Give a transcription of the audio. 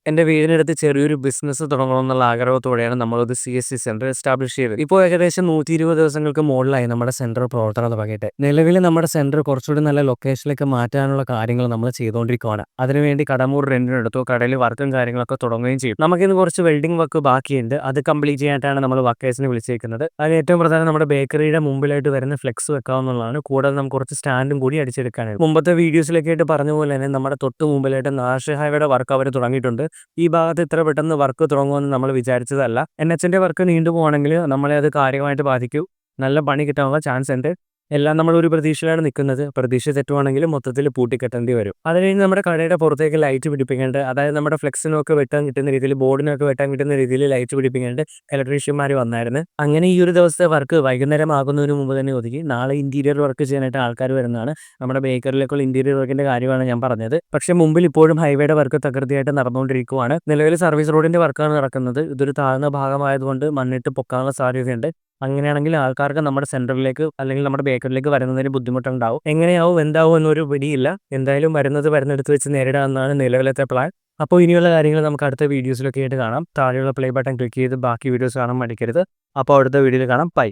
എൻ്റെ വീടിനടുത്ത് ചെറിയൊരു ബിസിനസ് തുടങ്ങണമെന്നുള്ള ആഗ്രഹത്തോടെയാണ് നമ്മളൊരു CSC സെന്റർ എസ്റ്റാബ്ലിഷ് ചെയ്തത്. ഇപ്പോൾ ഏകദേശം 120 ദിവസങ്ങൾക്ക് മുകളിലായി നമ്മുടെ സെന്റർ പ്രവർത്തനം തുടങ്ങിയിട്ട്. നിലവിൽ നമ്മുടെ സെന്റർ കുറച്ചുകൂടി നല്ല ലൊക്കേഷനിലേക്ക് മാറ്റാനുള്ള കാര്യങ്ങൾ നമ്മൾ ചെയ്തുകൊണ്ടിരിക്കുകയാണ്. അതിനുവേണ്ടി കടമൂർ റെന്റിനെടുത്തു, കടയിൽ വർക്കും കാര്യങ്ങളൊക്കെ തുടങ്ങുകയും ചെയ്യും. നമുക്കിന്ന് കുറച്ച് വെൽഡിംഗ് വർക്ക് ബാക്കിയുണ്ട്. അത് കംപ്ലീറ്റ് ചെയ്യാനായിട്ടാണ് നമ്മൾ വർക്കേഴ്സിനെ വിളിച്ചേക്കുന്നത്. അതിന് ഏറ്റവും പ്രധാനം നമ്മുടെ ബേക്കറിയുടെ മുമ്പിലായിട്ട് വരുന്ന ഫ്ലെക്സ് വെക്കാവുന്നതാണ്. കൂടാതെ നമുക്ക് കുറച്ച് സ്റ്റാൻഡും കൂടി അടിച്ചെടുക്കാനാണ്. മുമ്പത്തെ വീഡിയോസിലൊക്കെ പറഞ്ഞ പോലെ തന്നെ നമ്മുടെ തൊട്ട് മുമ്പിലായിട്ട് നാഷണൽ ഹൈവേയുടെ വർക്ക് അവർ തുടങ്ങിയിട്ടുണ്ട്. ഈ ഭാഗത്ത് ഇത്ര പെട്ടെന്ന് വർക്ക് തുടങ്ങുമെന്ന് നമ്മൾ വിചാരിച്ചതല്ല. NHന്റെ വർക്ക് നീണ്ടുപോകുകയാണെങ്കിൽ നമ്മളെ അത് കാര്യമായിട്ട് ബാധിക്കും. നല്ല പണി കിട്ടാനുള്ള ചാൻസ് ഉണ്ട്. എല്ലാം നമ്മളൊരു പ്രതീക്ഷയിലാണ് നിൽക്കുന്നത്. പ്രതീക്ഷ തെറ്റുവാണെങ്കിൽ മൊത്തത്തിൽ പൂട്ടിക്കെട്ടേണ്ടി വരും. അത് കഴിഞ്ഞ് നമ്മുടെ കടയുടെ പുറത്തേക്ക് ലൈറ്റ് പിടിപ്പിക്കേണ്ടത്, അതായത് നമ്മുടെ ഫ്ലെക്സിനൊക്കെ വെട്ടാൻ കിട്ടുന്ന രീതിയിൽ, ബോർഡിനൊക്കെ വെട്ടാൻ കിട്ടുന്ന രീതിയിൽ ലൈറ്റ് പിടിപ്പിക്കേണ്ട ഇലക്ട്രീഷ്യന്മാർ വന്നായിരുന്നു. അങ്ങനെ ഈ ഒരു ദിവസത്തെ വർക്ക് വൈകുന്നേരം ആകുന്നതിന് മുമ്പ് തന്നെ ഒതുക്കി. നാളെ ഇന്റീരിയർ വർക്ക് ചെയ്യാനായിട്ട് ആൾക്കാർ വരുന്നതാണ്. നമ്മുടെ ബേക്കറിലേക്കുള്ള ഇന്റീരിയർ വർക്കിന്റെ കാര്യമാണ് ഞാൻ പറഞ്ഞത്. പക്ഷേ മുമ്പിൽ ഇപ്പോഴും ഹൈവേയുടെ വർക്ക് തകൃതിയായിട്ട് നടന്നുകൊണ്ടിരിക്കുകയാണ്. നിലവിൽ സർവീസ് റോഡിന്റെ വർക്കാണ് നടക്കുന്നത്. ഇതൊരു താഴ്ന്ന ഭാഗമായതുകൊണ്ട് മണ്ണിട്ട് പൊക്കാനുള്ള സാധ്യതയുണ്ട്. അങ്ങനെയാണെങ്കിൽ ആൾക്കാർക്ക് നമ്മുടെ സെന്ററിലേക്ക് അല്ലെങ്കിൽ നമ്മുടെ ബേക്കറിലേക്ക് വരുന്നതിന് ബുദ്ധിമുട്ടുണ്ടാവും. എങ്ങനെയാവും എന്താവും എന്നൊരു പിടിയില്ല. എന്തായാലും വരുന്നിടത്ത് വെച്ച് നേരിടാമെന്നാണ് നിലവിലത്തെ പ്ലാൻ. അപ്പോൾ ഇനിയുള്ള കാര്യങ്ങൾ നമുക്ക് അടുത്ത വീഡിയോസിലൊക്കെ ആയിട്ട് കാണാം. താഴെയുള്ള പ്ലേ ബട്ടൺ ക്ലിക്ക് ചെയ്ത് ബാക്കി വീഡിയോസ് കാണാൻ മടിക്കരുത്. അപ്പോൾ അടുത്ത വീഡിയോയിൽ കാണാം. ബൈ.